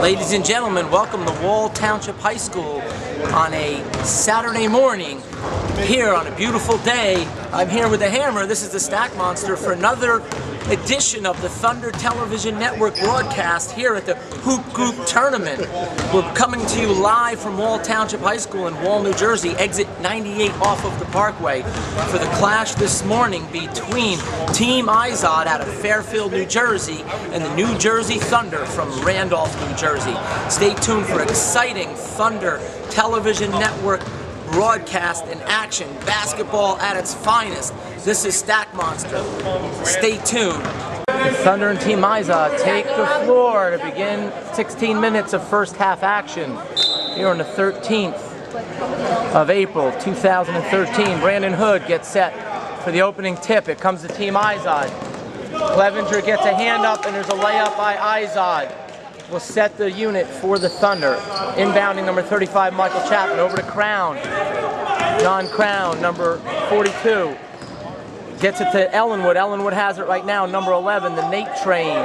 Ladies and gentlemen, welcome to Wall Township High School on a Saturday morning. Here on a beautiful day, I'm here with the Hammer. This is the Stack Monster for another edition of the Thunder Television Network broadcast here at the Hoop Group Tournament. We're coming to you live from Wall Township High School in Wall, New Jersey, exit 98 off of the Parkway, for the clash this morning between Team Izod out of Fairfield, New Jersey, and the New Jersey Thunder from Randolph, New Jersey. Stay tuned for exciting Thunder Television Network broadcast in action, basketball at its finest. This is Stack Monster. Stay tuned. The Thunder and Team Izod take the floor to begin 16 minutes of first half action here on the 13th of April 2013. Brandon Hood gets set for the opening tip. It comes to Team Izod. Clevenger gets a hand up and there's a layup by Izod. Will set the unit for the Thunder. Inbounding number 35, Michael Chapman, over to Crown. John Crown, number 42. Gets it to Ellenwood. Ellenwood has it right now, number 11, the Nate Train.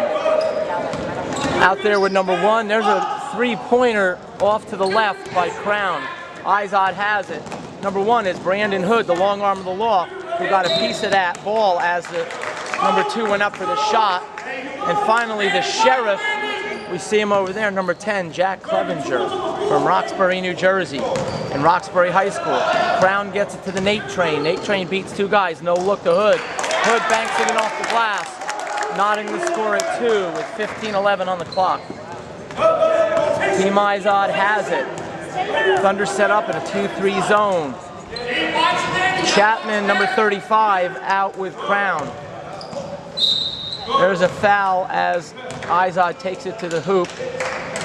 Out there with number 1. There's a three-pointer off to the left by Crown. Izod has it. Number 1 is Brandon Hood, the long arm of the law, who got a piece of that ball as the number 2 went up for the shot. And finally, the Sheriff. We see him over there, number 10, Jack Clevenger from Roxbury, New Jersey, in Roxbury High School. Crown gets it to the Nate Train. Nate Train beats 2 guys, no look to Hood. Hood banks it in off the glass, knotting the score at 2 with 15:11 on the clock. Team Izod has it. Thunder set up in a 2-3 zone. Chapman, number 35, out with Crown. There's a foul as Izod takes it to the hoop.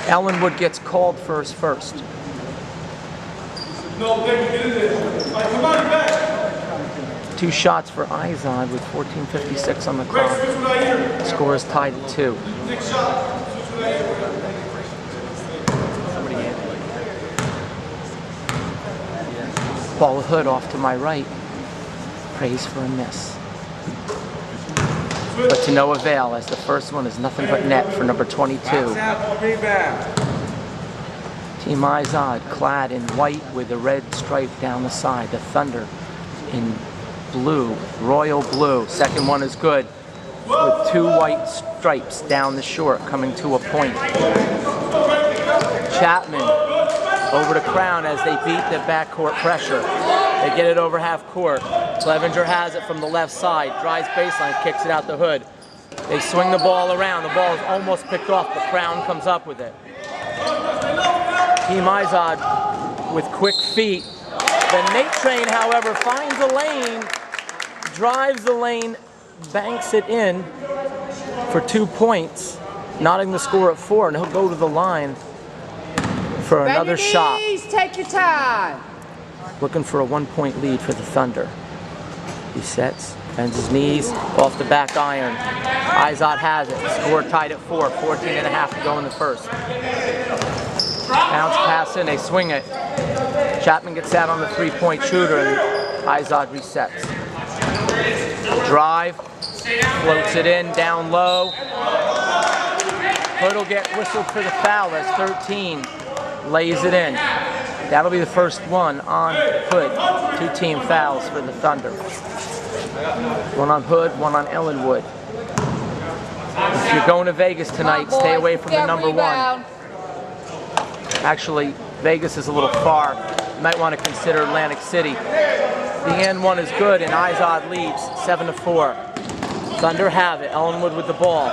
Ellenwood gets called for his first. Two shots for Izod with 14:56 on the clock. Score is tied at 2. Paul Hood off to my right. Prays for a miss. But to no avail, as the first one is nothing but net for number 22. Team Izod clad in white with a red stripe down the side. The Thunder in blue, royal blue. Second one is good, with 2 white stripes down the short, coming to a point. Chapman over to Crown as they beat the backcourt pressure. They get it over half court. Clevenger has it from the left side, drives baseline, kicks it out the Hood. They swing the ball around. The ball is almost picked off, but Crown comes up with it. Team Izod with quick feet. The Nate Train, however, finds a lane, drives the lane, banks it in for 2 points, knotting the score at 4, and he'll go to the line for another shot. Take your time. Looking for a 1-point lead for the Thunder. He sets, bends his knees, off the back iron. Izod has it. Score tied at 4, 14.5 to go in the first. Bounce pass in, they swing it. Chapman gets out on the 3-point shooter and Izod resets. Drive, floats it in, down low. Hood will get whistled for the foul as 13 lays it in. That'll be the first one on Hood. 2 team fouls for the Thunder. One on Hood, one on Ellenwood. If you're going to Vegas tonight, stay away from the number 1. Actually, Vegas is a little far. You might want to consider Atlantic City. The end one is good, and Izod leads 7-4. Thunder have it. Ellenwood with the ball.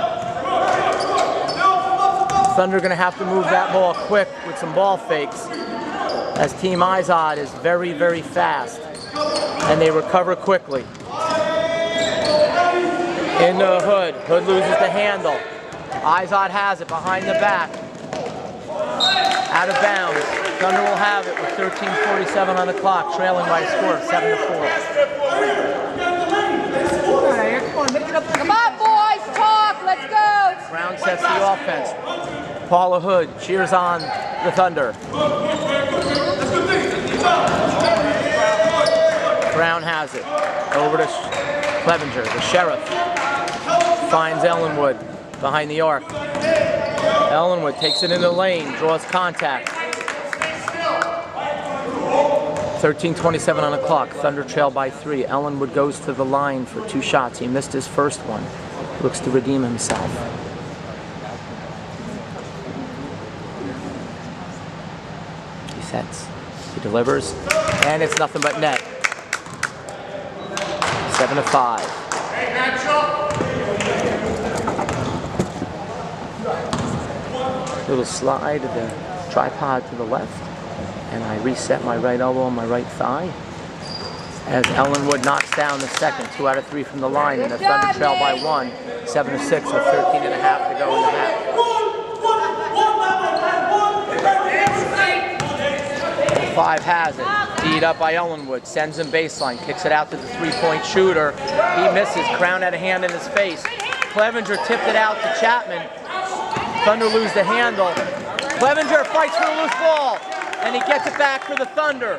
Thunder going to have to move that ball quick with some ball fakes, as Team Izod is very, very fast, and they recover quickly. Into Hood. Hood loses the handle. Izod has it behind the back. Out of bounds. Thunder will have it with 13:47 on the clock, trailing by a score of 7-4. Come on, boys, talk. Let's go. Brown sets the offense. Paula Hood cheers on the Thunder. Brown has it. Over to Clevenger. The Sheriff finds Ellenwood behind the arc. Ellenwood takes it in the lane, draws contact. 13:27 on the clock. Thunder trail by 3. Ellenwood goes to the line for 2 shots. He missed his first one. Looks to redeem himself. He sets. He delivers. And it's nothing but net. 7-5. Little slide of the tripod to the left. And I reset my right elbow on my right thigh. As Ellenwood knocks down the second. 2 out of 3 from the line. And the Thunder trail by 1. 7-6 with 13.5 to go in the half. 5 has it. Teed up by Ellenwood. Sends him baseline. Kicks it out to the 3-point shooter. He misses. Crown had a hand in his face. Clevenger tipped it out to Chapman. Thunder lose the handle. Clevenger fights for the loose ball. And he gets it back for the Thunder.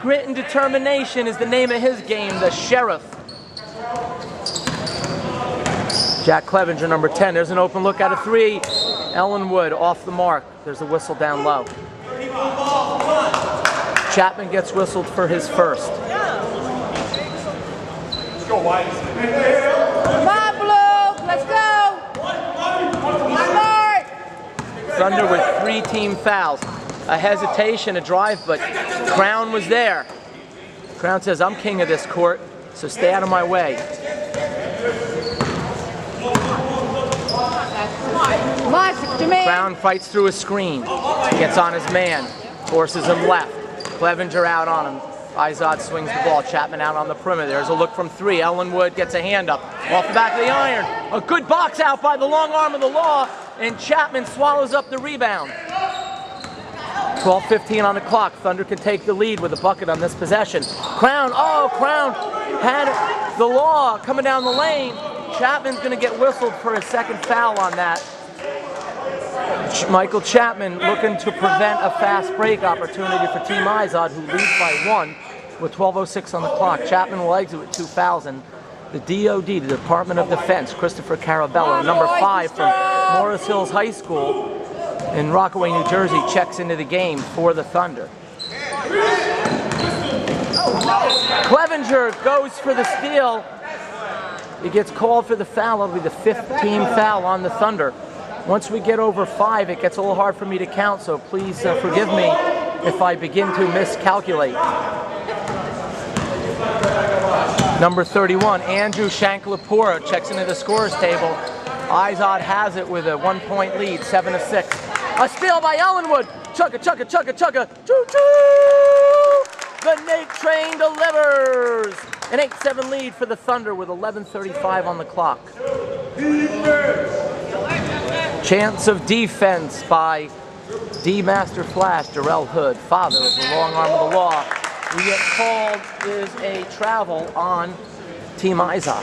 Grit and determination is the name of his game, the Sheriff. Jack Clevenger, number 10. There's an open look out of 3. Ellenwood off the mark. There's a whistle down low. Chapman gets whistled for his first. Let's go, White. Come on, Blue. Let's go. Smart. Thunder with 3 team fouls. A hesitation, a drive, but Crown was there. Crown says, I'm king of this court, so stay out of my way. Crown fights through a screen, gets on his man, forces him left. Clevenger out on him. Izod swings the ball. Chapman out on the perimeter. There's a look from 3. Ellenwood gets a hand up off the back of the iron. A good box out by the long arm of the law, and Chapman swallows up the rebound. 12:15 on the clock. Thunder can take the lead with a bucket on this possession. Crown had the law coming down the lane. Chapman's going to get whistled for a second foul on that. Michael Chapman looking to prevent a fast break opportunity for Team Izod, who leads by 1 with 12:06 on the clock. Chapman will exit with 2 fouls, and the DOD, the Department of Defense, Christopher Carabello, number 5 from Morris Hills High School in Rockaway, New Jersey, checks into the game for the Thunder. Clevenger goes for the steal. He gets called for the foul. It'll be the 5th team foul on the Thunder. Once we get over 5, it gets a little hard for me to count, so please forgive me if I begin to miscalculate. Number 31, Andrew Shanklapura checks into the scorer's table. Izod has it with a 1-point lead, 7-6. A steal by Ellenwood. Chugga, chugga, chugga, chugga. Choo-choo! The Nate train delivers. An 8-7 lead for the Thunder with 11:35 on the clock. Chance of defense by D-Master Flash, Darrell Hood, father of the long arm of the law. We get called is a travel on Team Izod,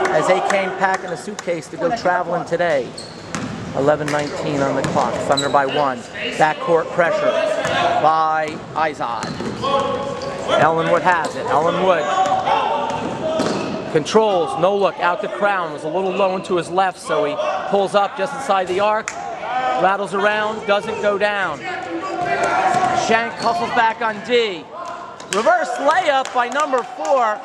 as they came packing a suitcase to go traveling today. 11:19 on the clock. Thunder by 1. Backcourt pressure by Izod. Ellenwood has it. Ellenwood controls, no look, out to Crown. Was a little low into his left, so he pulls up just inside the arc, rattles around, doesn't go down. Shank hustles back on D. Reverse layup by number 4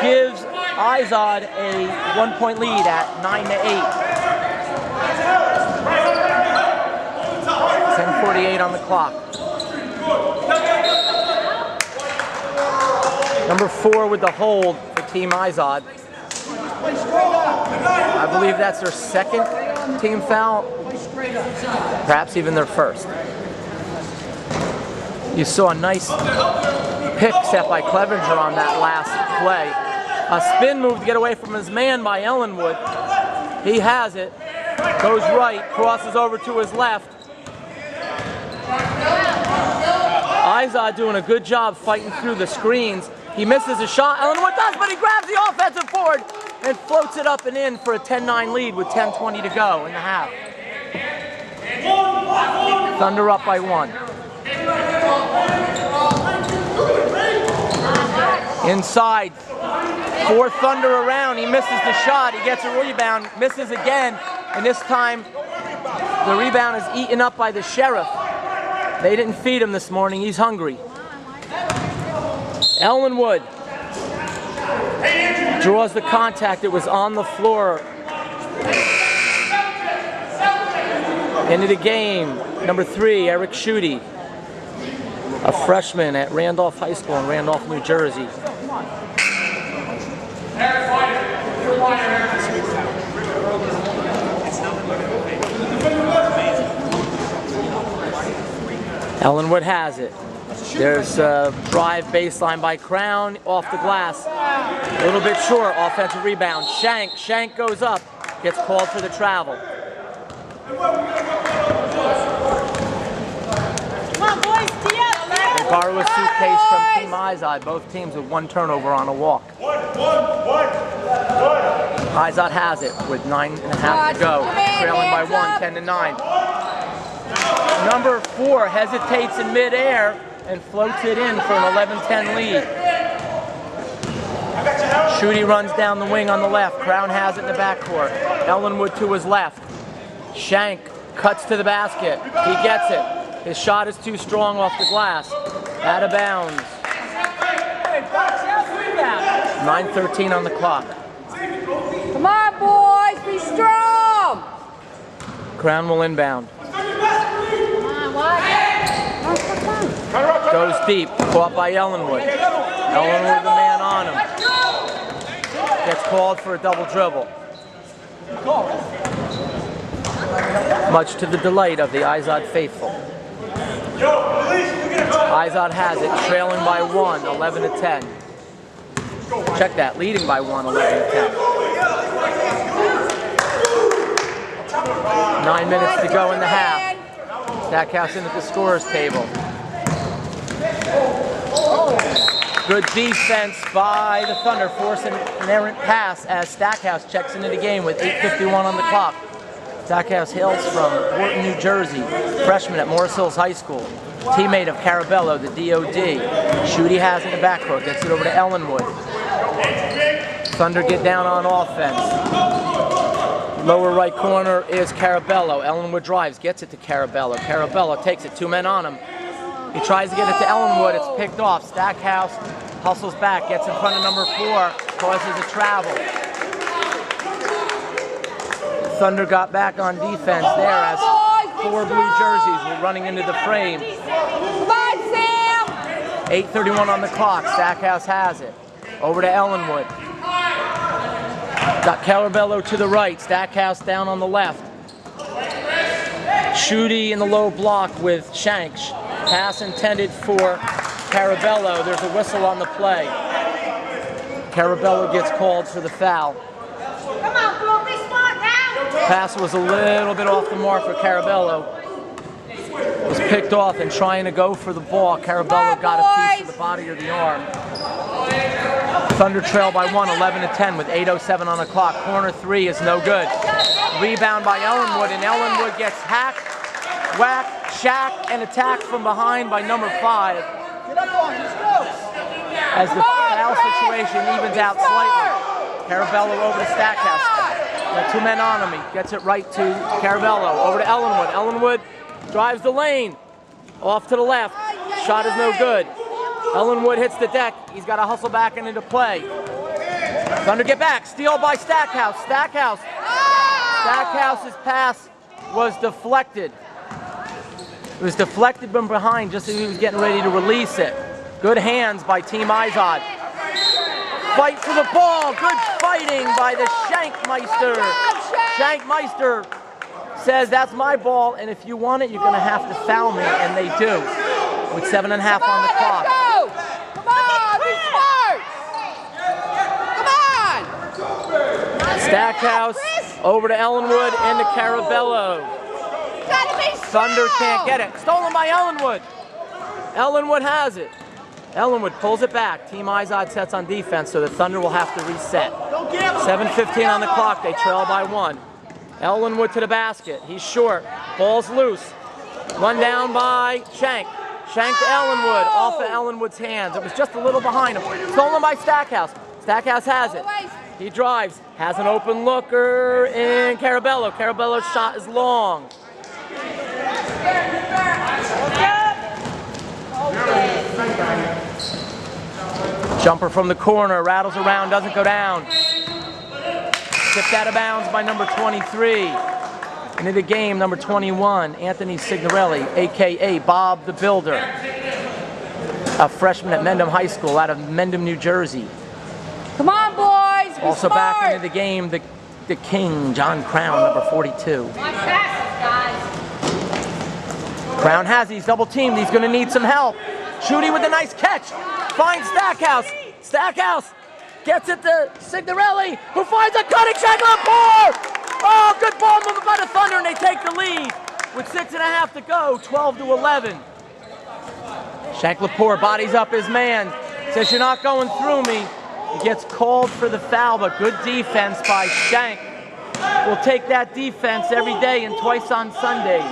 gives Izod a 1-point lead at 9-8. 10:48 on the clock. Number 4 with the hold for Team Izod. I believe that's their 2nd team foul, perhaps even their 1st. You saw a nice pick set by Clevenger on that last play. A spin move to get away from his man by Ellenwood. He has it, goes right, crosses over to his left. Izod doing a good job fighting through the screens. He misses a shot. Ellenwood does, but he grabs the offensive board and floats it up and in for a 10-9 lead with 10:20 to go in the half. Thunder up by 1. Inside. 4 Thunder around. He misses the shot. He gets a rebound, misses again, and this time The rebound is eaten up by the sheriff. They didn't feed him this morning. He's hungry. Ellenwood draws the contact. It was on the floor. Into the game, number 3, Eric Schutte, a freshman at Randolph High School in Randolph, New Jersey. Ellenwood has it. There's a drive baseline by Crown, off the glass. A little bit short, offensive rebound. Shank goes up, gets called for the travel. Come on, boys, tee up. They borrow a suitcase from Team Izod. Both teams with 1 turnover on a walk. Izod has it with 9.5 to go, trailing by 1, 10-9. Number 4 hesitates in midair and floats it in for an 11-10 lead. Schutte runs down the wing on the left. Crown has it in the backcourt. Ellenwood to his left. Shank cuts to the basket. He gets it. His shot is too strong off the glass. Out of bounds. 9:13 on the clock. Come on, boys, be strong. Crown will inbound. Come on, what? Goes deep. Caught by Ellenwood. Ellenwood the man on him. Gets called for a double dribble. Much to the delight of the Izod faithful. Izod has it, trailing by 1, 11-10. Check that, leading by 1, 11-10. 9 minutes to go in the half. Stackhouse in at the scorer's table. Good defense by the Thunder, forcing an errant pass as Stackhouse checks into the game with 8:51 on the clock. Stackhouse hails from Wharton, New Jersey, freshman at Morris Hills High School, teammate of Carabello, the DOD. Schutte has in the backcourt, gets it over to Ellenwood. Thunder get down on offense. Lower right corner is Carabello. Ellenwood drives, gets it to Carabello. Carabello takes it, 2 men on him. He tries to get it to Ellenwood, it's picked off. Stackhouse hustles back, gets in front of number 4, causes a travel. Thunder got back on defense there as 4 blue jerseys were running into the frame. Come on, Sam. 8:31 on the clock. Stackhouse has it. Over to Ellenwood. Got Carabello to the right. Stackhouse down on the left. Schutte in the low block with Shank. Pass intended for Carabello. There's a whistle on the play. Carabello gets called for the foul. Come on, bro, be smart now. Pass was a little bit off the mark for Carabello. Was picked off and trying to go for the ball. Carabello got a piece of the body or the arm. Thunder trail by 1, 11-10 with 8:07 on the clock. Corner 3 is no good. Rebound by Ellenwood, and Ellenwood gets hacked, whacked, shacked, and attacked from behind by number 5. Get up on, let's go. As the foul situation evens out slightly. Carabello over to Stackhouse. Got 2 men on him. He gets it right to Carabello. Over to Ellenwood. Ellenwood drives the lane. Off to the left. Shot is no good. Ellenwood hits the deck. He's got to hustle back and into play. Thunder get back. Steal by Stackhouse. Stackhouse's pass was deflected. It was deflected from behind just as he was getting ready to release it. Good hands by Team Izod. Fight for the ball. Good fighting by the Shankmeister. Shankmeister says, that's my ball, and if you want it, you're going to have to foul me, and they do. With 7.5 on the clock. Come on, be smart. Come on. Stackhouse over to Ellenwood and to Carabello. Thunder can't get it. Stolen by Ellenwood. Ellenwood has it. Ellenwood pulls it back. Team Izod sets on defense, so the Thunder will have to reset. 7:15 on the clock. They trail by 1. Ellenwood to the basket. He's short. Ball's loose. Run down by Shank. Shank to Ellenwood. Off of Ellenwood's hands. It was just a little behind him. Stolen by Stackhouse. Stackhouse has it. He drives. Has an open looker in Carabello. Carabello's shot is long. Jumper from the corner, rattles around, doesn't go down. Tipped out of bounds by number 23. Into the game, number 21, Anthony Signorelli, a.k.a. Bob the Builder. A freshman at Mendham High School out of Mendham, New Jersey. Come on, boys. Be Also smart. back into the game, the King, John Crown, number 42. Crown has these double teamed. He's going to need some help. Shooty with a nice catch. Finds Stackhouse. Stackhouse gets it to Signorelli, who finds a cutting Shanklepore. Oh, good ball movement by the Thunder, and they take the lead with 6.5 to go, 12-11. Shanklepore bodies up his man. Says, you're not going through me. He gets called for the foul, but good defense by Shank. We'll take that defense every day and twice on Sundays.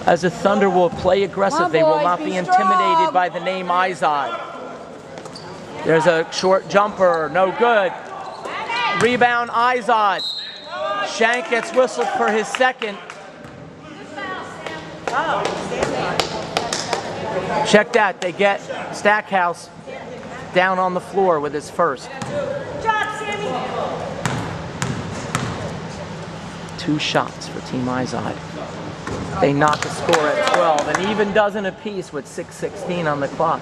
As the Thunder will play aggressive, they will not be intimidated by the name Izod. There's a short jumper, no good. Rebound, Izod. Shank gets whistled for his second. Check that, they get Stackhouse down on the floor with his first. Good job, Sammy. 2 shots for Team Izod. They knock the score at 12, an even dozen apiece with 6:16 on the clock.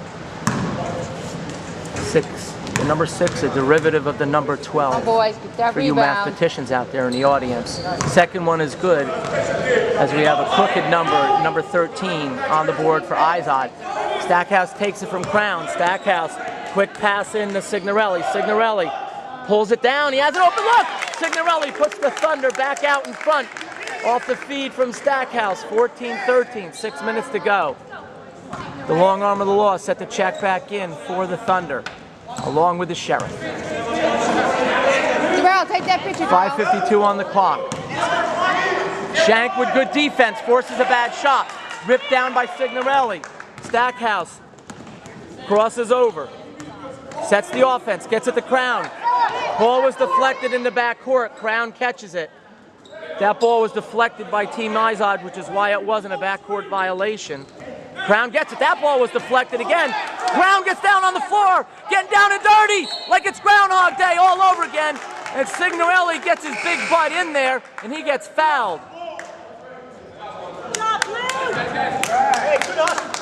The number 6, a derivative of the number 12. Oh, boys, get that for you rebound. mathematicians out there in the audience. Second one is good, as we have a crooked number 13 on the board for Izod. Stackhouse takes it from Crown. Stackhouse, quick pass in to Signorelli. Signorelli pulls it down. He has an open look. Signorelli puts the Thunder back out in front off the feed from Stackhouse. 14-13, 6 minutes to go. The long arm of the law set the check back in for the Thunder, along with the Sheriff. Darrell, take that picture. 5:52 on the clock. Shank with good defense forces a bad shot. Ripped down by Signorelli. Stackhouse crosses over. Sets the offense, gets it to Crown. Ball was deflected in the backcourt. Crown catches it. That ball was deflected by Team Izod, which is why it wasn't a backcourt violation. Crown gets it. That ball was deflected again. Crown gets down on the floor, getting down and dirty like it's Groundhog Day all over again. And Signorelli gets his big butt in there, and he gets fouled.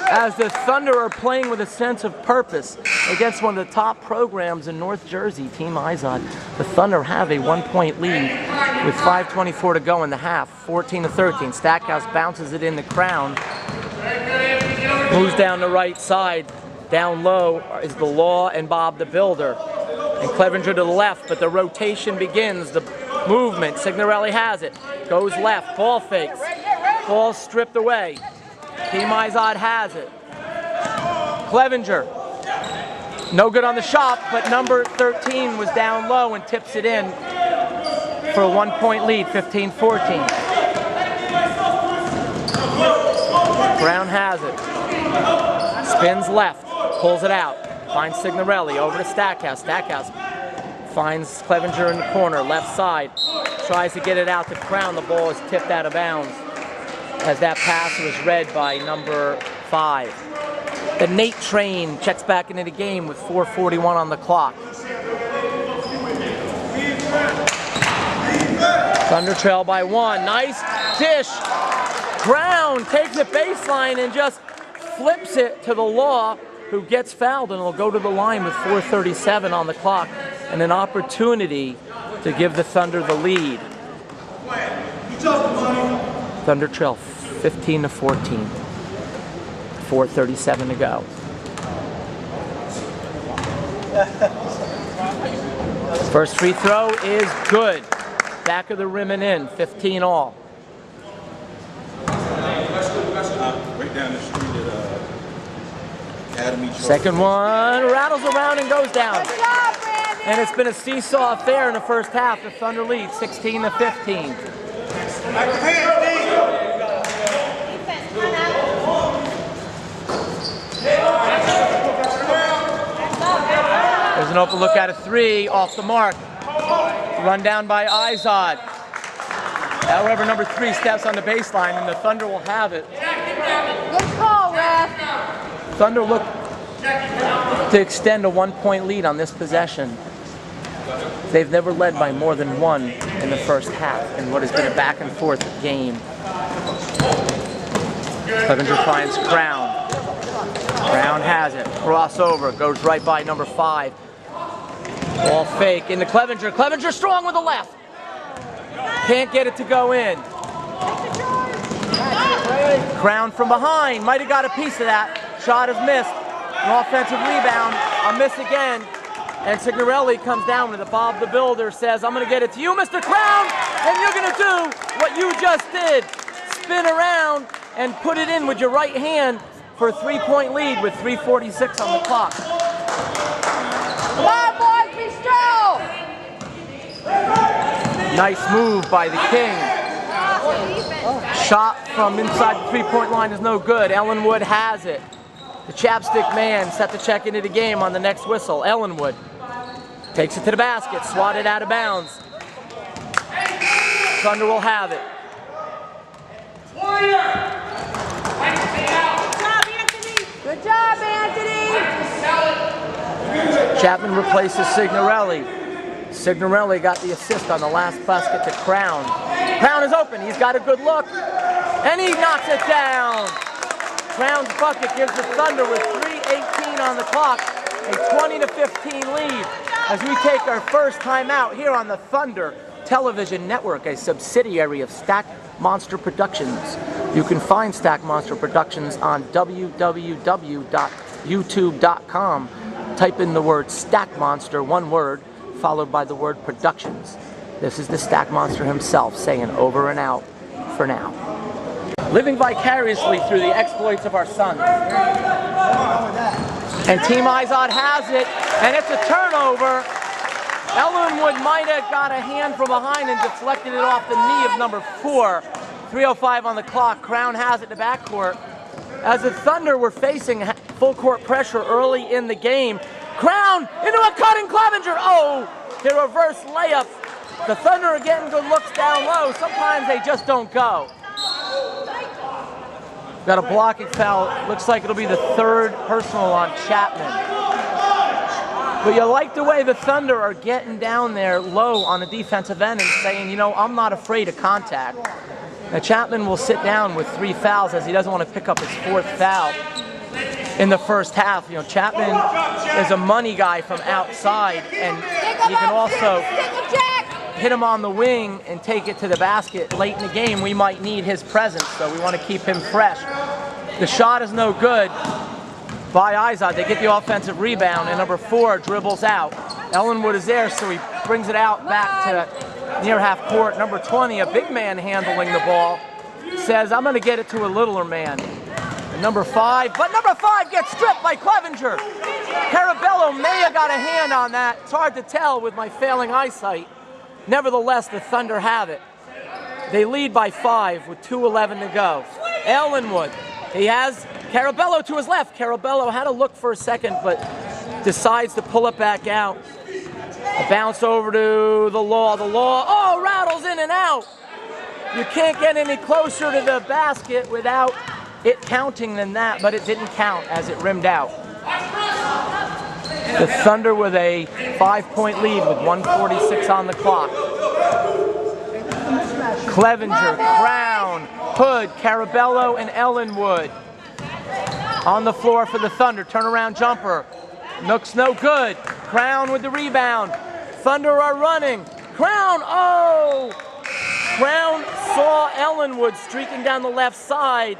As the Thunder are playing with a sense of purpose against one of the top programs in North Jersey, Team Izod, the Thunder have a 1-point lead with 5:24 to go in the half, 14-13. Stackhouse bounces it in the Crown. Moves down the right side. Down low is the Law and Bob the Builder. And Clevenger to the left, but the rotation begins. The movement, Signorelli has it. Goes left, ball fakes. Ball stripped away. Team Izod has it. Clevenger, no good on the shot, but number 13 was down low and tips it in for a 1-point lead, 15-14. Brown has it. Spins left, pulls it out. Finds Signorelli over to Stackhouse. Stackhouse finds Clevenger in the corner, left side. Tries to get it out to Crown. The ball is tipped out of bounds as that pass was read by number 5. The Nate Train checks back into the game with 4:41 on the clock. Thunder trail by 1. Nice dish. Crown takes it baseline and just flips it to the Law, who gets fouled, and will go to the line with 4:37 on the clock and an opportunity to give the Thunder the lead. Thunder trail 15-14. 4:37 to go. First free throw is good. Back of the rim and in, 15 all. Right down the street at Academy. Second one rattles around and goes down. Good job, Brandon. And it's been a seesaw affair in the first half. The Thunder lead 16-15. There's an open look at a 3 off the mark. Run down by Izod. However, number 3 steps on the baseline and the Thunder will have it. Good call, ref. Thunder look to extend a 1-point lead on this possession. They've never led by more than one in the first half in what has been a back and forth game. Clevenger finds Crown. Crown has it. Crossover. Goes right by number 5. Ball fake into Clevenger. Clevenger strong with the left. Can't get it to go in. Crown from behind. Might have got a piece of that. Shot is missed. An offensive rebound. A miss again. And Signorelli comes down with it. Bob the Builder says, I'm going to get it to you, Mr. Crown. And you're going to do what you just did. Spin around and put it in with your right hand for a 3-point lead with 3:46 on the clock. Come on, boys, be strong. Nice move by the King. Shot from inside the 3-point line is no good. Ellenwood has it. The Chapstick man set to check into the game on the next whistle. Ellenwood takes it to the basket, swatted out of bounds. Thunder will have it. Good job, Anthony. Chapman replaces Signorelli. Signorelli got the assist on the last basket to Crown. Crown is open. He's got a good look. And he knocks it down. Crown's bucket gives the Thunder with 3:18 on the clock a 20-15 lead as we take our first time out here on the Thunder Television Network, a subsidiary of Stack Monster Productions. You can find Stack Monster Productions on www.youtube.com. Type in the word Stack Monster, one word, followed by the word Productions. This is the Stack Monster himself saying over and out for now. Living vicariously through the exploits of our sons. And Team Izod has it, and it's a turnover. Ellenwood might have got a hand from behind and deflected it off the knee of number 4. 3:05 on the clock. Crown has it to backcourt. As the Thunder were facing full court pressure early in the game, Crown into a cutting Clevenger. Oh, the reverse layup. The Thunder are getting good looks down low. Sometimes they just don't go. Got a blocking foul. Looks like it'll be the 3rd personal on Chapman. But you like the way the Thunder are getting down there low on the defensive end and saying, you know, I'm not afraid of contact. Now Chapman will sit down with 3 fouls as he doesn't want to pick up his 4th foul in the first half. You know, Chapman is a money guy from outside, and he can also hit him on the wing and take it to the basket. Late in the game, we might need his presence, so we want to keep him fresh. The shot is no good by Izod. They get the offensive rebound, and number 4 dribbles out. Ellenwood is there, so he brings it out back to near half court. Number 20, a big man handling the ball, says, I'm going to get it to a littler man. And number 5, but number 5 gets stripped by Clevenger. Carabello may have got a hand on that. It's hard to tell with my failing eyesight. Nevertheless, the Thunder have it. They lead by 5 with 2:11 to go. Ellenwood, he has Carabello to his left. Carabello had to look for a second, but decides to pull it back out. A bounce over to the Law. The Law, oh, rattles in and out. You can't get any closer to the basket without it counting than that, but it didn't count as it rimmed out. The Thunder with a 5-point lead with 1:46 on the clock. Clevenger, Crown, Hood, Carabello, and Ellenwood on the floor for the Thunder. Turnaround jumper. Looks no good. Crown with the rebound. Thunder are running. Crown, oh! Crown saw Ellenwood streaking down the left side,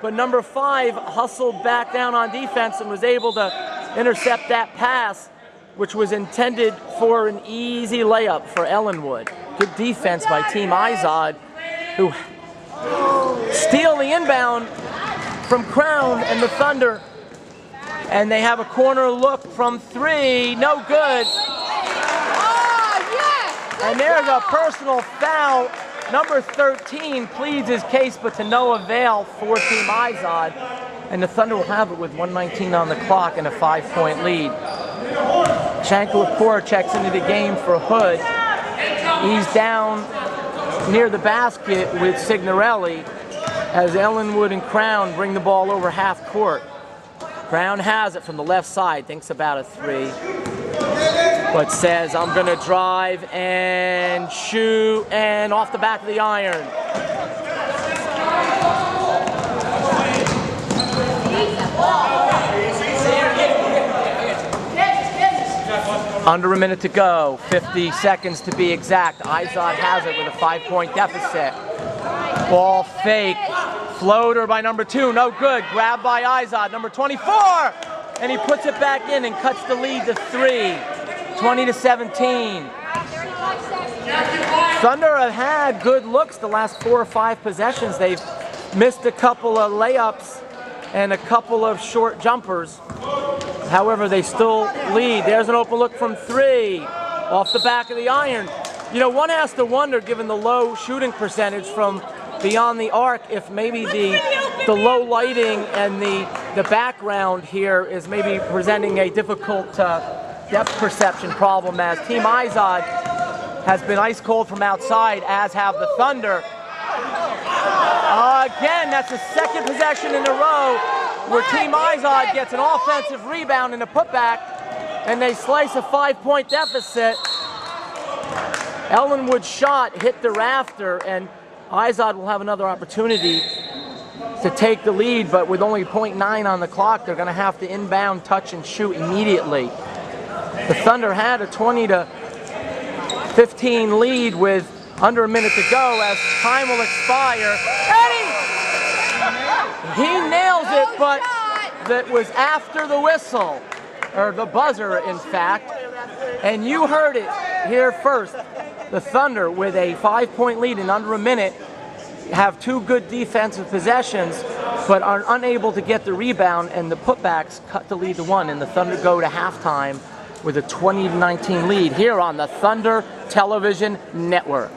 but number 5 hustled back down on defense and was able to intercept that pass, which was intended for an easy layup for Ellenwood. Good defense by Team Izod, who steal the inbound from Crown and the Thunder. And they have a corner look from 3, no good. And there's a personal foul. Number 13 pleads his case, but to no avail for Team Izod. And the Thunder will have it with 1:19 on the clock and a 5-point lead. Shanklepore checks into the game for Hood. He's down near the basket with Signorelli as Ellenwood and Crown bring the ball over half court. Crown has it from the left side, thinks about a 3, but says, I'm gonna drive and shoot, and off the back of the iron. Under a minute to go, 50 seconds to be exact. Izod has it with a 5-point deficit. Ball fake, floater by number 2, no good. Grabbed by Izod, number 24, and he puts it back in and cuts the lead to 3, 20-17. Thunder have had good looks the last 4 or 5 possessions. They've missed a couple of layups and a couple of short jumpers. However, they still lead. There's an open look from 3, off the back of the iron. You know, one has to wonder, given the low shooting percentage from beyond the arc, if maybe the low lighting and the background here is maybe presenting a difficult depth perception problem, as Team Izod has been ice cold from outside, as have the Thunder. Again, that's the second possession in a row where Team Izod gets an offensive rebound and a putback, and they slice a 5-point deficit. Ellenwood's shot hit the rafter, and Izod will have another opportunity to take the lead, but with only 0.9 on the clock, they're going to have to inbound, touch, and shoot immediately. The Thunder had a 20-15 lead with under a minute to go as time will expire. He nails it, but that was after the whistle, or the buzzer, in fact. And you heard it here first. The Thunder, with a 5-point lead in under a minute, have 2 good defensive possessions, but are unable to get the rebound, and the putbacks cut the lead to 1, and the Thunder go to halftime with a 20-19 lead here on the Thunder Television Network.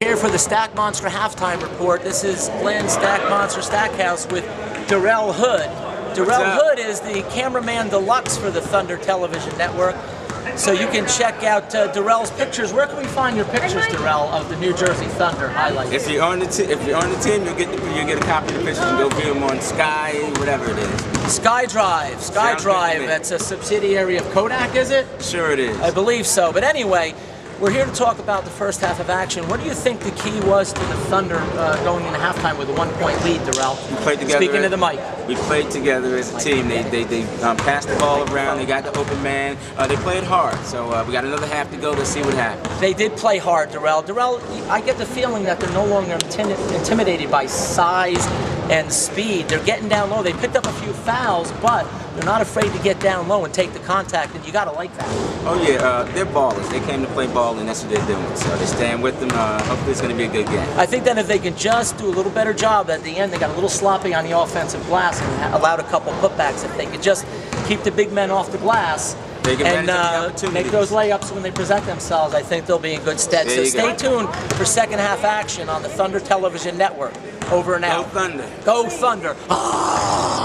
Here for the Stack Monster halftime report. This is Glenn's Stack Monster Stackhouse with Darrell Hood. Darrell Hood is the cameraman deluxe for the Thunder Television Network. So you can check out Darrell's pictures. Where can we find your pictures, Darrell, of the New Jersey Thunder highlights? If you're on the team, you'll get a copy of the pictures and go view them on Sky, whatever it is. SkyDrive. That's a subsidiary of Kodak, is it? Sure it is. I believe so. But anyway, we're here to talk about the first half of action. What do you think the key was to the Thunder going into halftime with a 1-point lead, Darrell? We played together. Speaking to the mic. We played together as a team. They passed the ball around. They got the open man. They played hard. So we got another half to go. Let's see what happens. They did play hard, Darrell. Darrell, I get the feeling that they're no longer intimidated by size and speed. They're getting down low. They picked up a few fouls, but they're not afraid to get down low and take the contact, and you got to like that. Oh, yeah. They're ballers. They came to play ball, and that's what they're doing. So they stand with them. Hopefully it's going to be a good game. I think that if they can just do a little better job at the end, they got a little sloppy on the offensive glass and allowed a couple putbacks. If they could just keep the big men off the glass and make those layups when they present themselves, I think they'll be in good stead. So stay tuned for second half action on the Thunder Television Network. Over and out. Go Thunder. Go Thunder.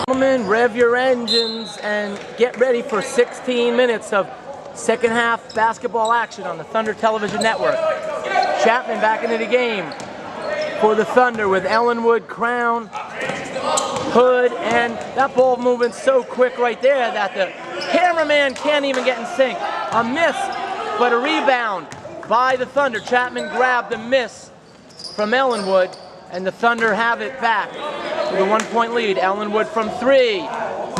Gentlemen, rev your engines and get ready for 16 minutes of second half basketball action on the Thunder Television Network. Chapman back into the game for the Thunder with Ellenwood, Crown, Hood, and that ball moving so quick right there that the cameraman can't even get in sync. A miss, but a rebound by the Thunder. Chapman grabbed the miss from Ellenwood, and the Thunder have it back with a 1-point lead. Ellenwood from 3.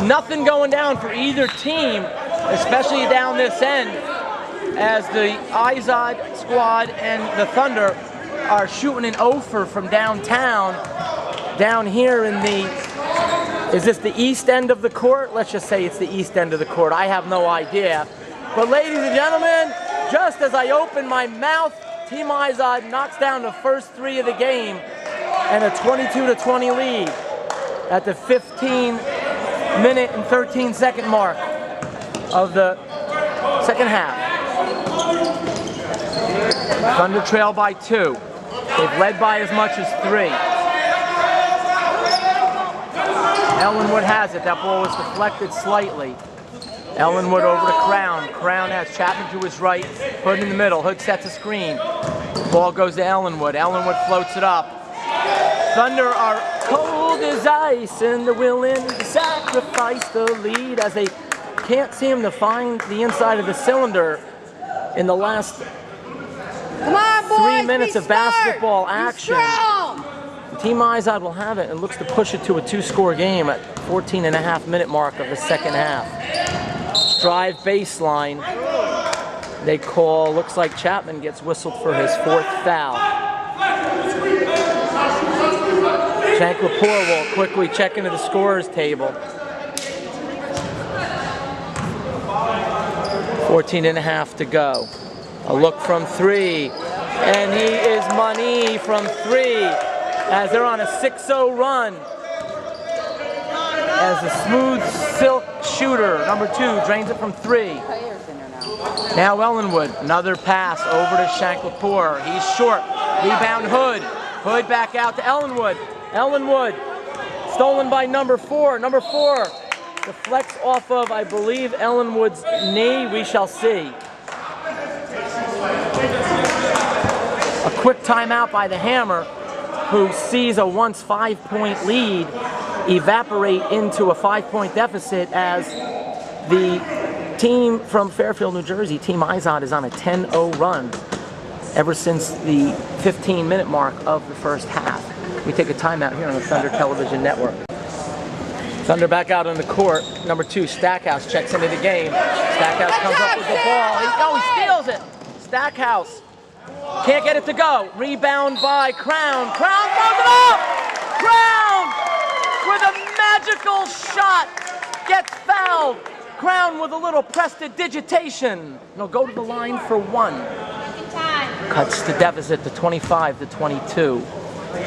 Nothing going down for either team, especially down this end, as the Izod squad and the Thunder are shooting an offer from downtown, down here in the, is this the east end of the court? Let's just say it's the east end of the court. I have no idea. But ladies and gentlemen, just as I open my mouth, Team Izod knocks down the first 3 of the game and a 22-20 lead at the 15-minute and 13-second mark of the second half. Thunder trail by 2. They've led by as much as 3. Ellenwood has it. That ball was deflected slightly. Ellenwood over to Crown. Crown has Chapman to his right. Hood in the middle. Hood sets a screen. Ball goes to Ellenwood. Ellenwood floats it up. Thunder are cold as ice and they're willing to sacrifice. sacrifice the lead as they can't seem to find the inside of the cylinder in the last Come on, boys, 3 minutes be of smart. basketball Be action. strong. Team Izod will have it and looks to push it to a 2-score game at 14.5-minute mark of the second half. Drive baseline. They call, looks like Chapman gets whistled for his 4th foul. Shanklapur will quickly check into the scorer's table. 14.5 to go. A look from 3, and he is money from 3 as they're on a 6-0 run. As the smooth silk shooter, number 2, drains it from 3. Now Ellenwood, another pass over to Shanklapur. He's short. Rebound Hood. Hood back out to Ellenwood. Ellenwood, stolen by number 4. Number 4 deflects off of, I believe, Ellenwood's knee. We shall see. A quick timeout by the Hammer, who sees a once 5-point lead evaporate into a 5-point deficit as the team from Fairfield, New Jersey, Team Izod, is on a 10-0 run ever since the 15-minute mark of the first half. We take a timeout here on the Thunder Television Network. Thunder back out on the court. Number 2, Stackhouse checks into the game. Stackhouse comes up with the ball. He steals it. Stackhouse can't get it to go. Rebound by Crown. Crown throws it up! Crown with a magical shot gets fouled. Crown with a little prestidigitation. He'll go to the line for 1. Cuts the deficit to 25-22.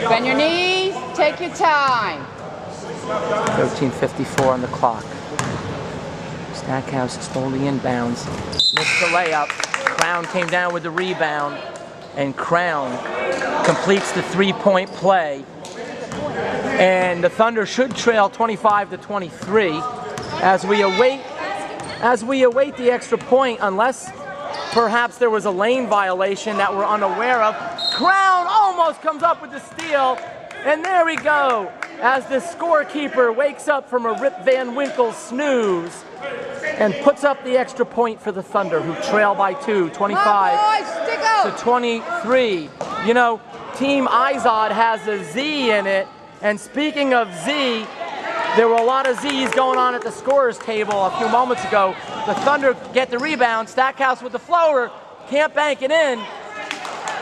Bend your knees, take your time. 13:54 on the clock. Stackhouse stole the inbounds. Missed the layup. Crown came down with the rebound. And Crown completes the 3-point play. And the Thunder should trail 25-23 as we await the extra point, unless perhaps there was a lane violation that we're unaware of. Crown almost comes up with the steal, and there we go, as the scorekeeper wakes up from a Rip Van Winkle snooze and puts up the extra point for the Thunder, who trail by 2, 25-23. You know, Team Izod has a Z in it, and speaking of Z, there were a lot of Z's going on at the scorer's table a few moments ago. The Thunder get the rebound. Stackhouse with the floater, can't bank it in.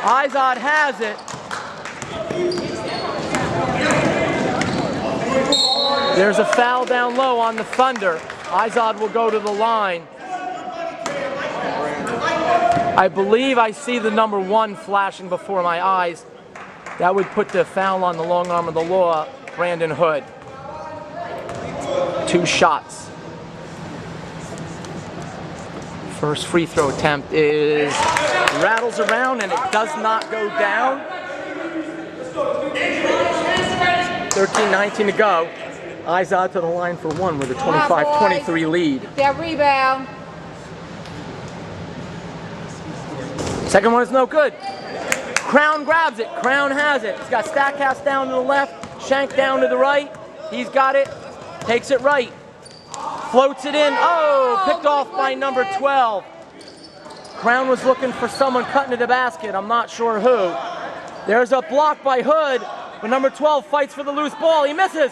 Izod has it. There's a foul down low on the Thunder. Izod will go to the line. I believe I see the number 1 flashing before my eyes. That would put the foul on the long arm of the law, Brandon Hood. 2 shots. First free throw attempt is rattles around and it does not go down. 13:19 to go. Izod to the line for 1 with a 25-23 lead. That rebound. Second one is no good. Crown grabs it. Crown has it. He's got Stackhouse down to the left, Shank down to the right. He's got it. Takes it right. Floats it in. Oh, picked off by number 12. Crown was looking for someone cutting to the basket. I'm not sure who. There's a block by Hood, but number 12 fights for the loose ball. He misses.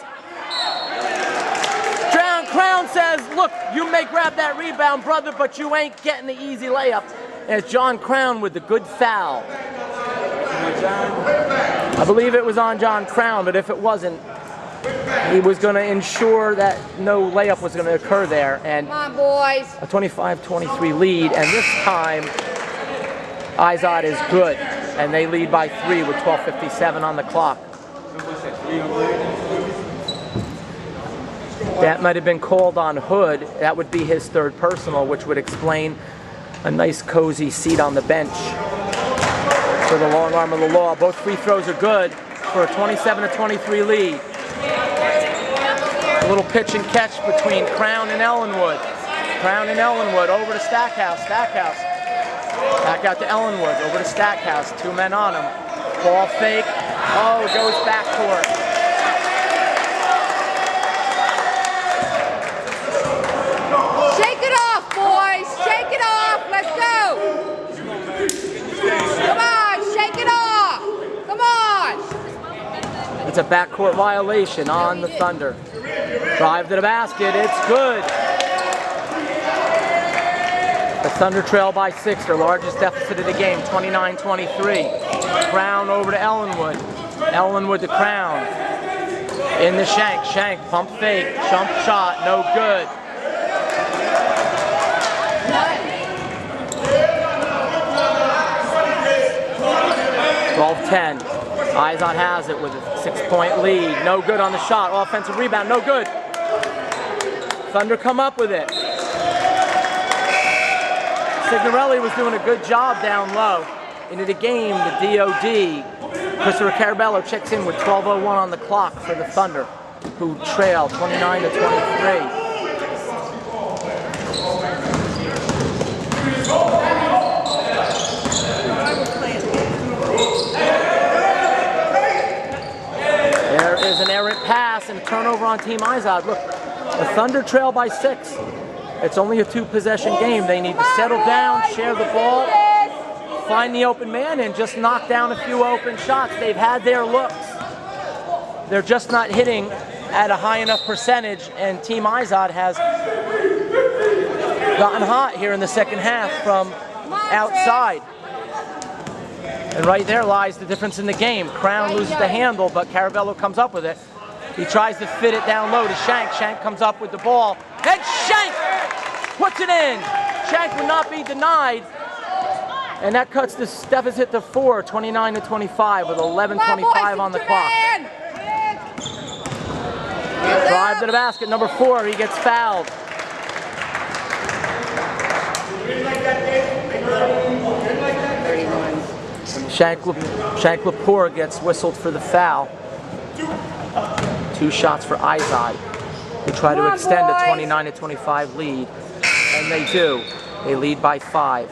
Crown says, look, you may grab that rebound, brother, but you ain't getting the easy layup. And it's John Crown with the good foul. I believe it was on John Crown, but if it wasn't, he was going to ensure that no layup was going to occur there. And Come on, boys. a 25-23 lead, and this time Izod is good, and they lead by 3 with 12:57 on the clock. That might have been called on Hood. That would be his 3rd personal, which would explain a nice cozy seat on the bench for the long arm of the law. Both free throws are good for a 27-23 lead. A little pitch and catch between Crown and Ellenwood. Crown and Ellenwood over to Stackhouse. Stackhouse back out to Ellenwood. Over to Stackhouse. 2 men on him. Ball fake. Oh, goes backcourt. It's a backcourt violation on the Thunder. Drive to the basket, it's good. The Thunder trail by 6, their largest deficit of the game, 29-23. Crown over to Ellenwood. Ellenwood to Crown. In the Shank. Shank, pump fake, jump shot, no good. (12-10). Izod has it with a 6-point lead. No good on the shot. Offensive rebound, no good. Thunder come up with it. Signorelli was doing a good job down low. Into the game, the DOD. Christopher Carabello checks in with 12:01 on the clock for the Thunder, who trail 29-23. There is an errant pass and a turnover on Team Izod. Look, the Thunder trail by 6. It's only a 2-possession game. They need to settle down, share the ball, find the open man, and just knock down a few open shots. They've had their looks. They're just not hitting at a high enough percentage, and Team Izod has gotten hot here in the second half from outside. And right there lies the difference in the game. Crown loses the handle, but Carabello comes up with it. He tries to fit it down low to Shank. Shank comes up with the ball, and Shank puts it in. Shank would not be denied. And that cuts the deficit to 4, 29-25 with 11:25 on the clock. Drive to the basket, number 4, he gets fouled. Shank Lepore gets whistled for the foul. 2 shots for Izod, who try to extend a 29-25 lead. And they do. They lead by 5.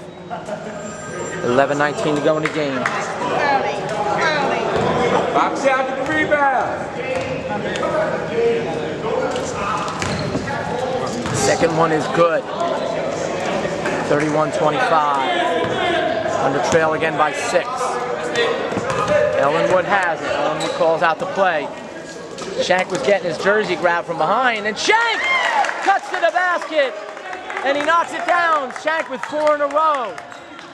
11:19 to go in the game. Box out to the rebound. Second one is good. 31-25. Under trail again by 6. Ellenwood has it. Ellenwood calls out the play. Shank was getting his jersey grabbed from behind, and Shank cuts to the basket, and he knocks it down. Shank with 4 in a row.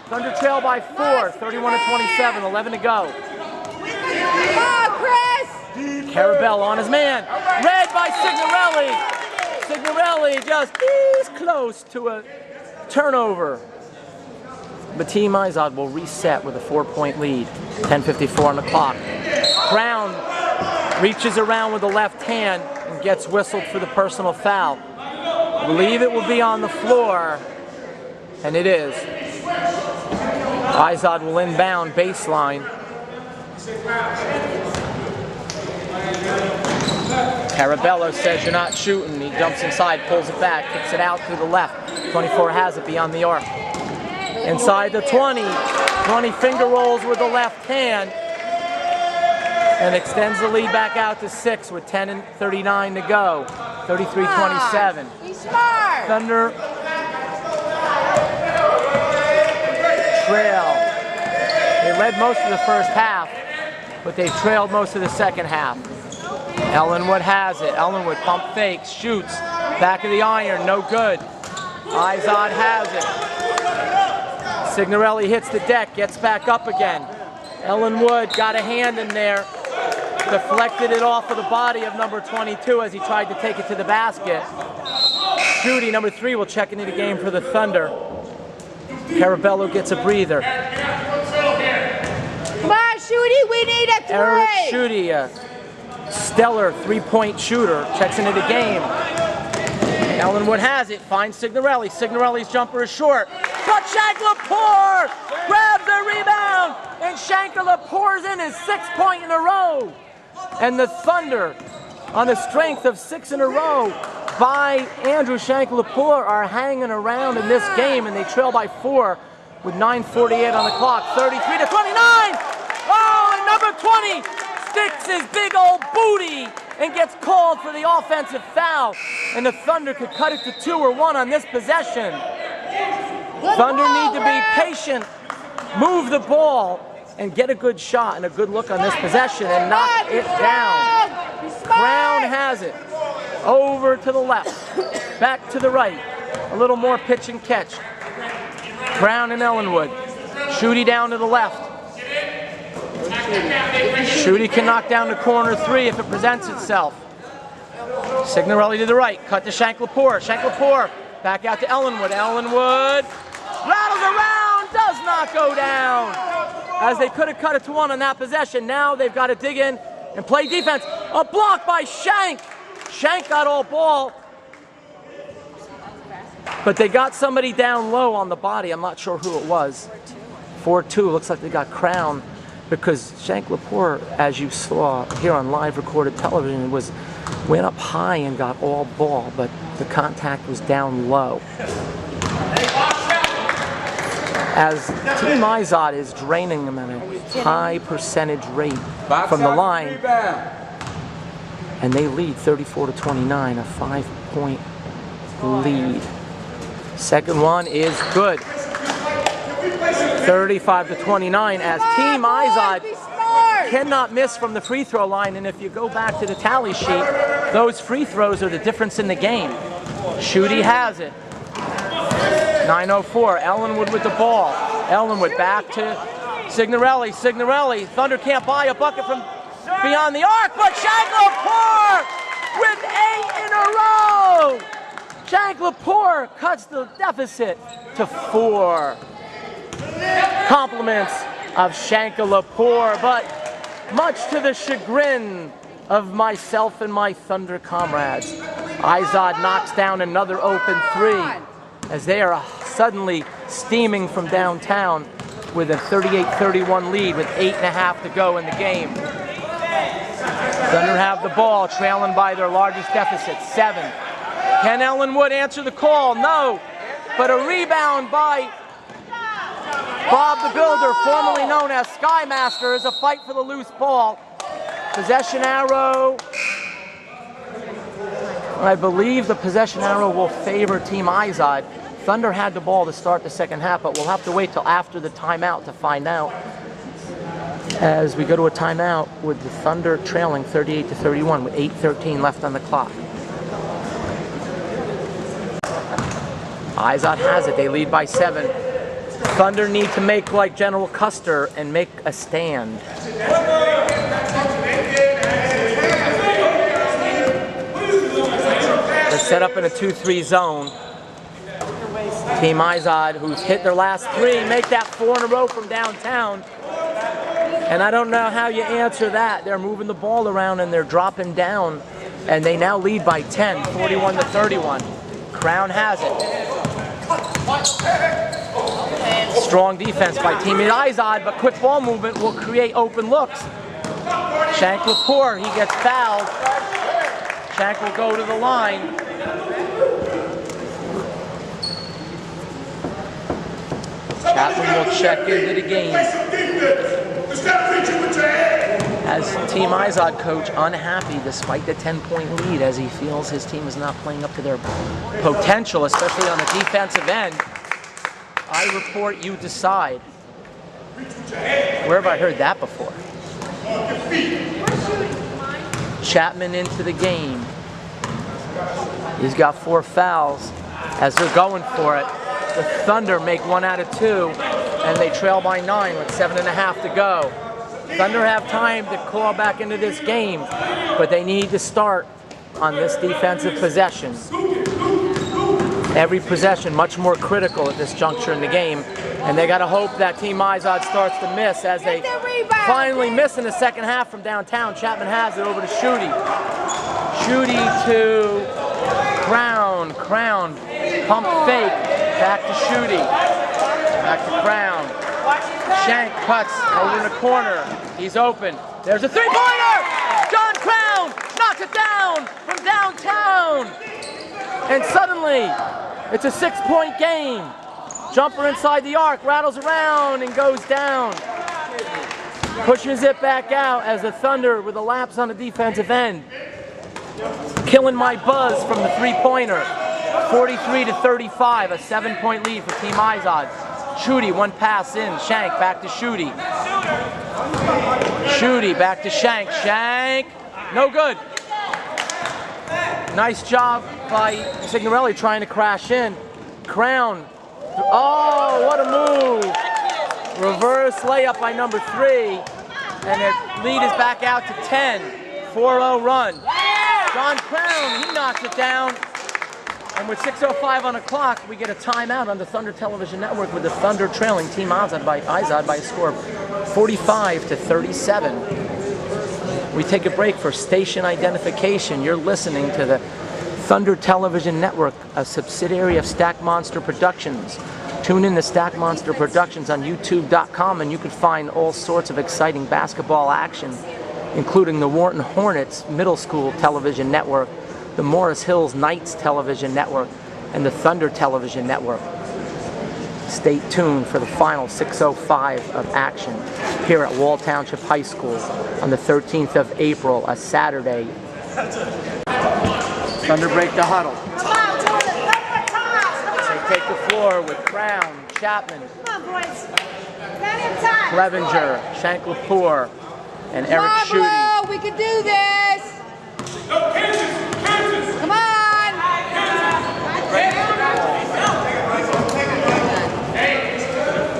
Thunder trail by 4, 31-27, 11 to go. Come on, Chris! Carabello on his man. Read by Signorelli. Signorelli just is close to a turnover. But Team Izod will reset with a 4-point lead. 10:54 on the clock. Crown reaches around with the left hand and gets whistled for the personal foul. I believe it will be on the floor, and it is. Izod will inbound baseline. Carabello says you're not shooting. He jumps inside, pulls it back, kicks it out to the left. 24 has it beyond the arc. Inside the 20. 20 finger rolls with the left hand and extends the lead back out to 6 with 10:39 to go. 33-27. Be smart! Thunder trail. They led most of the first half, but they've trailed most of the second half. Ellenwood has it. Ellenwood pump fakes, shoots. Back of the iron, no good. Izod has it. Signorelli hits the deck, gets back up again. Ellenwood got a hand in there. Deflected it off of the body of number 22 as he tried to take it to the basket. Judy, number 3, will check into the game for the Thunder. Carabello gets a breather. Come on, Shooty, we need a 3! Eric Shooty, a stellar 3-point shooter, checks into the game. Ellenwood has it, finds Signorelli. Signorelli's jumper is short, but Shank Lepore grabs the rebound, and Shank Lepore's in his 6th point in a row. And the Thunder, on the strength of 6 in a row by Andrew Shank Lepore, are hanging around in this game, and they trail by 4 with 9:48 on the clock, 33-29. Oh, and number 20 sticks his big old booty and gets called for the offensive foul. And the Thunder could cut it to 2 or 1 on this possession. Thunder need to be patient, move the ball, and get a good shot and a good look on this possession and knock it down. Crown has it. Over to the left. Back to the right. A little more pitch and catch. Brown and Ellenwood. Schutte down to the left. Schutte can knock down to corner 3 if it presents itself. Signorelli to the right. Cut to Shank-Lepore. Shank-Lepore back out to Ellenwood. Ellenwood rattles around. Does not go down. As they could have cut it to 1 on that possession. Now they've got to dig in and play defense. A block by Shank. Shank got all ball. But they got somebody down low on the body. I'm not sure who it was. 4-2. Looks like they got Crown because Shank-Lepore, as you saw here on live recorded television, went up high and got all ball, but the contact was down low. As Team Izod is draining them at a high percentage rate from the line, and they lead 34-29, a 5-point lead. Second one is good. 35-29 as Team Izod cannot miss from the free throw line, and if you go back to the tally sheet, those free throws are the difference in the game. Schutte has it. 9:04, Ellenwood with the ball. Ellenwood back to Signorelli. Signorelli, Thunder can't buy a bucket from beyond the arc, but Shank-Lepore with 8 in a row! Shank-Lepore cuts the deficit to 4. Compliments of Shank-Lepore, but much to the chagrin of myself and my Thunder comrades, Izod knocks down another open 3 as they are suddenly steaming from downtown with a 38-31 lead with 8.5 to go in the game. Thunder have the ball, trailing by their largest deficit, 7. Can Ellenwood answer the call? No, but a rebound by Bob the Builder, formerly known as Skymaster, is a fight for the loose ball. Possession arrow. I believe the possession arrow will favor Team Izod. Thunder had the ball to start the second half, but we'll have to wait till after the timeout to find out. As we go to a timeout with the Thunder trailing 38-31 with 8:13 left on the clock. Izod has it. They lead by 7. Thunder need to make like General Custer and make a stand. They're set up in a 2-3 zone. Team Izod, who's hit their last 3, make that 4 in a row from downtown. And I don't know how you answer that. They're moving the ball around and they're dropping down. And they now lead by 10, 41-31. Crown has it. Strong defense by Team Izod, but quick ball movement will create open looks. Shank-Lepore, he gets fouled. Shank will go to the line. Chapman will check into the game. As Team Izod coach unhappy despite the 10-point lead as he feels his team is not playing up to their potential, especially on the defensive end. I report, you decide. Where have I heard that before? Chapman into the game. He's got 4 fouls as they're going for it. The Thunder make 1 out of 2, and they trail by 9 with 7.5 to go. Thunder have time to claw back into this game, but they need to start on this defensive possession. Every possession much more critical at this juncture in the game, and they got to hope that Team Izod starts to miss as they finally miss in the second half from downtown. Chapman has it over to Schutte. Schutte to Crown. Crown, pump fake, back to Schutte. Back to Crown. Shank cuts over in the corner. He's open. There's a 3-pointer! John Crown knocks it down from downtown. And suddenly, it's a 6-point game. Jumper inside the arc, rattles around and goes down. Pushes it back out as the Thunder with a lapse on the defensive end. Killing my buzz from the 3-pointer. 43-35, a 7-point lead for Team Izod. Schutte, 1 pass in. Shank back to Schutte. Shooty back to Shank. Shank, no good. Nice job by Signorelli trying to crash in. Crown. Oh, what a move. Reverse layup by number 3. And their lead is back out to 10. 4-0 run. John Crown, he knocks it down. And with 6:05 on the clock, we get a timeout on the Thunder Television Network with the Thunder trailing Team Izod by a score of 45-37. We take a break for station identification. You're listening to the Thunder Television Network, a subsidiary of Stack Monster Productions. Tune in to Stack Monster Productions on YouTube.com and you can find all sorts of exciting basketball action, including the Wharton Hornets Middle School Television Network, the Morris Hills Knights Television Network, and the Thunder Television Network. Stay tuned for the final 6:05 of action here at Wall Township High School on the 13th of April, a Saturday. Thunder break the huddle. They take the floor with Crown, Chapman, Clevenger, Shanklapour, and Eric Shooty. We can do this. Come on.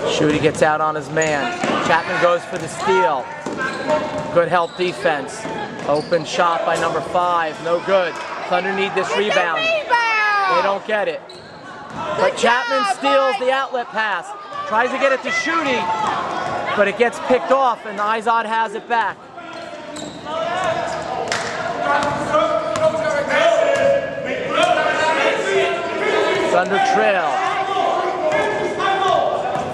Shooty gets out on his man. Chapman goes for the steal. Good help defense. Open shot by number 5. No good. Thunder need this rebound. They don't get it. But Chapman steals the outlet pass. Tries to get it to Shooty, but it gets picked off and Izod has it back. Thunder trail.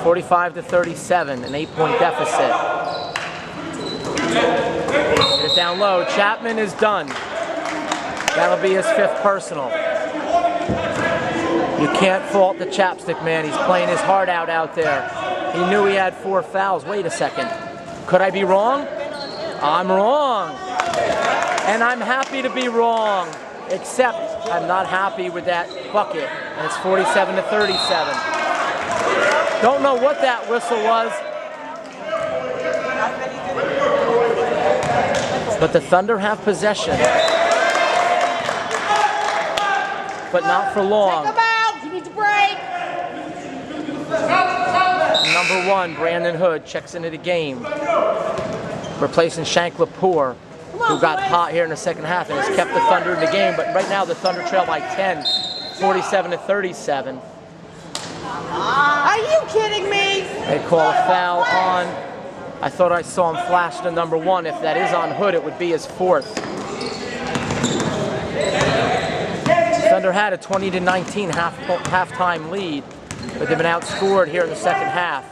45-37, an 8-point deficit. Get it down low. Chapman is done. That'll be his 5th personal. You can't fault the chapstick man. He's playing his heart out there. He knew he had 4 fouls. Wait a second. Could I be wrong? I'm wrong. And I'm happy to be wrong. Except I'm not happy with that bucket. And it's 47-37. Don't know what that whistle was. But the Thunder have possession. But not for long. Take him out. He needs a break. Number 1, Brandon Hood checks into the game, replacing Shanklapour, who got hot here in the second half and has kept the Thunder in the game. But right now the Thunder trail by 10, 47-37. Are you kidding me? They call a foul on. I thought I saw him flash to number 1. If that is on Hood, it would be his 4th. Thunder had a 20-19 halftime lead, but they've been outscored here in the second half.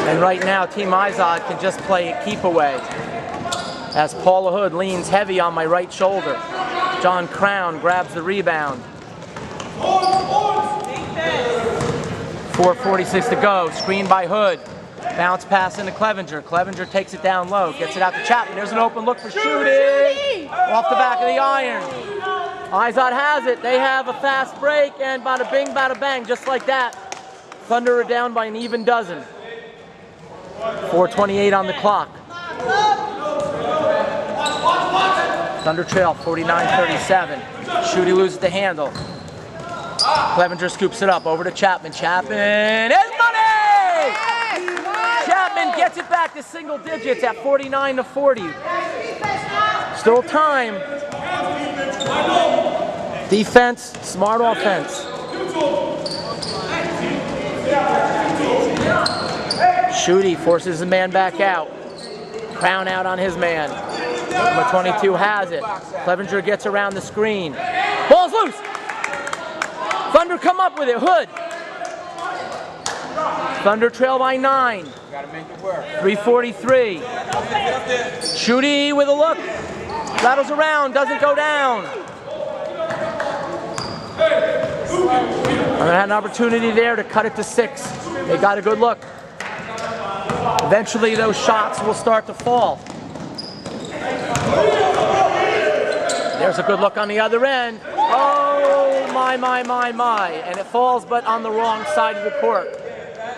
And right now, Team Izod can just play a keep away. As Paula Hood leans heavy on my right shoulder. John Crown grabs the rebound. 4:46 to go. Screen by Hood. Bounce pass into Clevenger. Clevenger takes it down low. Gets it out to Chapman. There's an open look for Shooty. Off the back of the iron. Izod has it. They have a fast break, and bada bing, bada bang, just like that. Thunder are down by an even dozen. 4:28 on the clock. Thunder trail 49-37. Shooty loses the handle. Clevenger scoops it up over to Chapman. Chapman is money! Chapman gets it back to single digits at 49-40. Still time. Defense, smart offense. Shooty forces the man back out. Crown out on his man. Number 22 has it. Clevenger gets around the screen. Ball's loose. Thunder come up with it. Hood. Thunder trail by 9. 3:43. Shooty with a look. Rattles around, doesn't go down. Thunder had an opportunity there to cut it to 6. They got a good look. Eventually those shots will start to fall. There's a good look on the other end. Oh, my. And it falls, but on the wrong side of the court.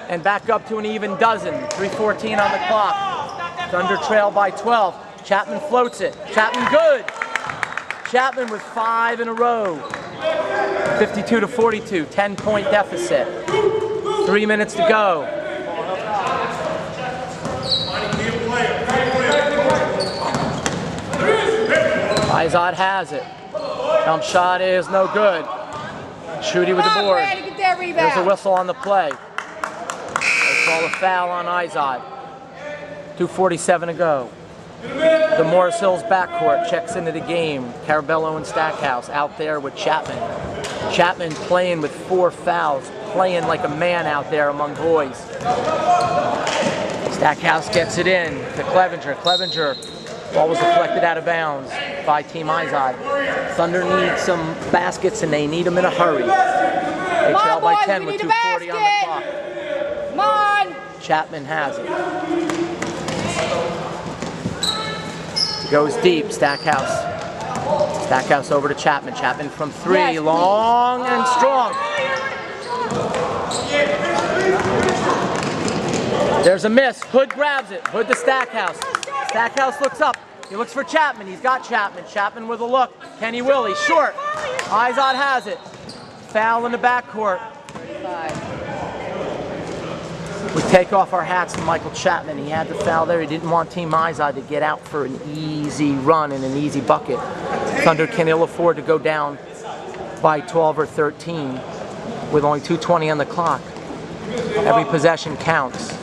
and back up to an even dozen. 3:14 on the clock. Thunder trail by 12. Chapman floats it. Chapman good. Chapman with 5 in a row. 52-42, 10-point deficit. 3 minutes to go. Izod has it. Jump shot is no good. Shooty with the board. There's a whistle on the play. They call a foul on Izod. 2:47 to go. The Morris Hills backcourt checks into the game. Carabello and Stackhouse out there with Chapman. Chapman playing with 4 fouls, playing like a man out there among boys. Stackhouse gets it in to Clevenger. Clevenger, ball was deflected out of bounds by Team Izod. Thunder needs some baskets and they need them in a hurry. They trail by 10 with 2:40 on the clock. Come on! Chapman has it. It goes deep, Stackhouse. Stackhouse over to Chapman. Chapman from 3, long and strong. There's a miss. Hood grabs it. Hood to Stackhouse. Stackhouse looks up. He looks for Chapman. He's got Chapman. Chapman with a look. Can he will? He's short. Izod has it. Foul in the backcourt. We take off our hats to Michael Chapman. He had the foul there. He didn't want Team Izod to get out for an easy run and an easy bucket. Thunder can ill afford to go down by 12 or 13 with only 2:20 on the clock. Every possession counts.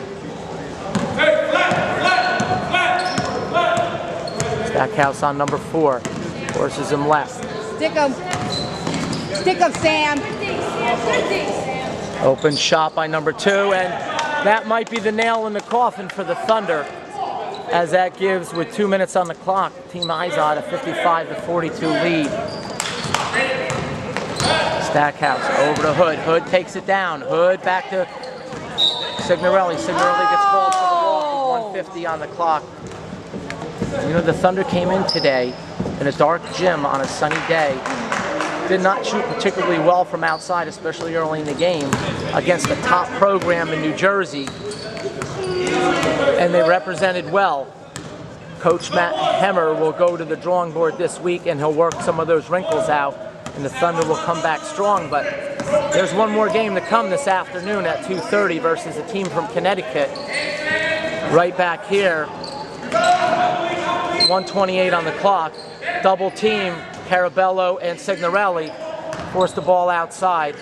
Stackhouse on number 4. Forces him left. Stick him. Stick him, Sam. Open shot by number 2, and that might be the nail in the coffin for the Thunder, as that gives, with 2 minutes on the clock, Team Izod a 55-42 lead. Stackhouse over to Hood. Hood takes it down. Hood back to Signorelli. Signorelli gets called for the walk with 1:50 on the clock. You know, the Thunder came in today in a dark gym on a sunny day. Did not shoot particularly well from outside, especially early in the game, against the top program in New Jersey. And they represented well. Coach Matt Hemmer will go to the drawing board this week and he'll work some of those wrinkles out, and the Thunder will come back strong. But there's one more game to come this afternoon at 2:30 versus a team from Connecticut. Right back here, 1:28 on the clock. Double team, Carabello and Signorelli force the ball outside.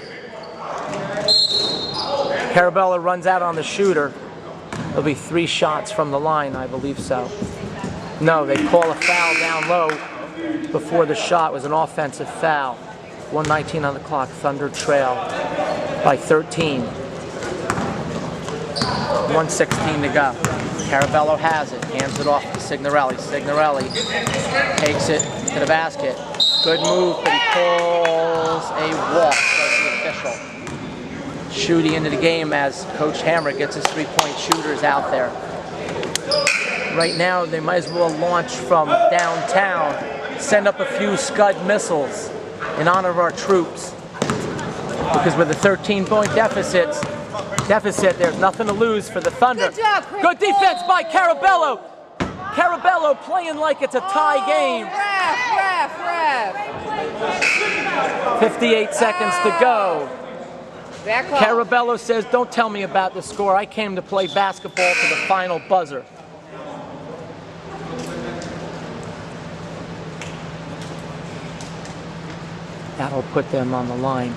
Carabello runs out on the shooter. There'll be 3 shots from the line, I believe so. No, they call a foul down low before the shot. It was an offensive foul. 1:19 on the clock. Thunder trail by 13. 1:16 to go. Carabello has it, hands it off to Signorelli. Signorelli takes it to the basket. Good move, but he calls a walk, says the official. Shooty into the game as Coach Hammer gets his 3-point shooters out there. Right now, they might as well launch from downtown, send up a few Scud missiles in honor of our troops. Because with a 13-point deficit, there's nothing to lose for the Thunder. Good job, Chris. Good defense by Carabello. Carabello playing like it's a tie game. Ref. 58 seconds to go. Back off. Carabello says, don't tell me about the score. I came to play basketball to the final buzzer. That'll put them on the line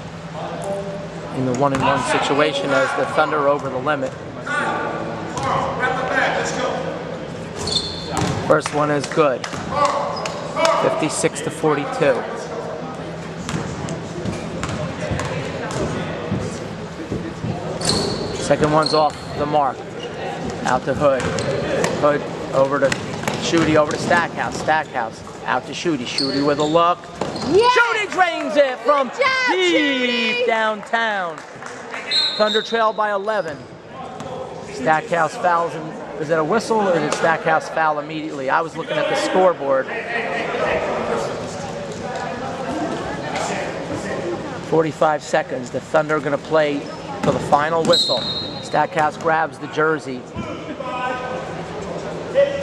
in the 1-and-1 situation as the Thunder over the limit. First one is good. 56-42. Second one's off the mark. Out to Hood. Hood over to Shooty, over to Stackhouse. Stackhouse out to Shooty. Shooty with a look. Yes! Shooty drains it from Good job, deep Shooty! downtown. Thunder trail by 11. Stackhouse fouls him. Is it a whistle or did Stackhouse foul immediately? I was looking at the scoreboard. 45 seconds. The Thunder are going to play for the final whistle. Stackhouse grabs the jersey.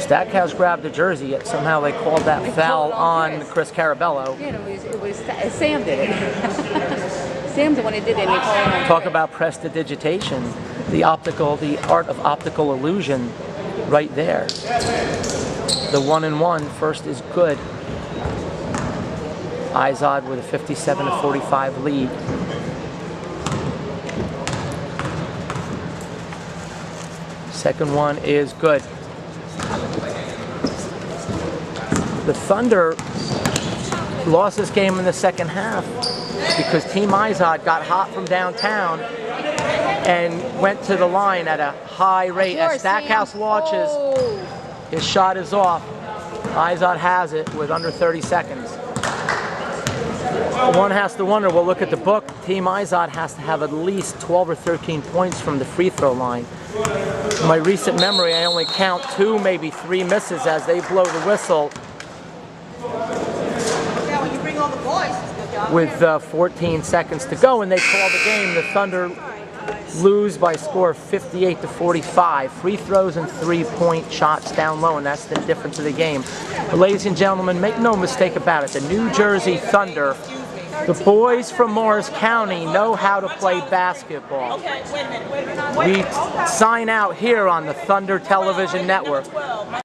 Stackhouse grabbed the jersey, yet somehow they called that foul on Chris Carabello. Yeah, it was Sam did it. Sam's the one that did it. And they called it on Talk about prestidigitation, the art of optical illusion, right there. The 1-1, first is good. Izod with a 57-45 lead. Second one is good. The Thunder lost this game in the second half because Team Izod got hot from downtown and went to the line at a high rate. As Stackhouse watches, his shot is off. Izod has it with under 30 seconds. One has to wonder, well, look at the book. Team Izod has to have at least 12 or 13 points from the free throw line. In my recent memory, I only count 2, maybe 3 misses as they blow the whistle with 14 seconds to go, and they call the game. The Thunder lose by a score of 58-45. Free throws and 3-point shots down low, and that's the difference of the game. But ladies and gentlemen, make no mistake about it, the New Jersey Thunder, the boys from Morris County, know how to play basketball. We sign out here on the Thunder Television Network.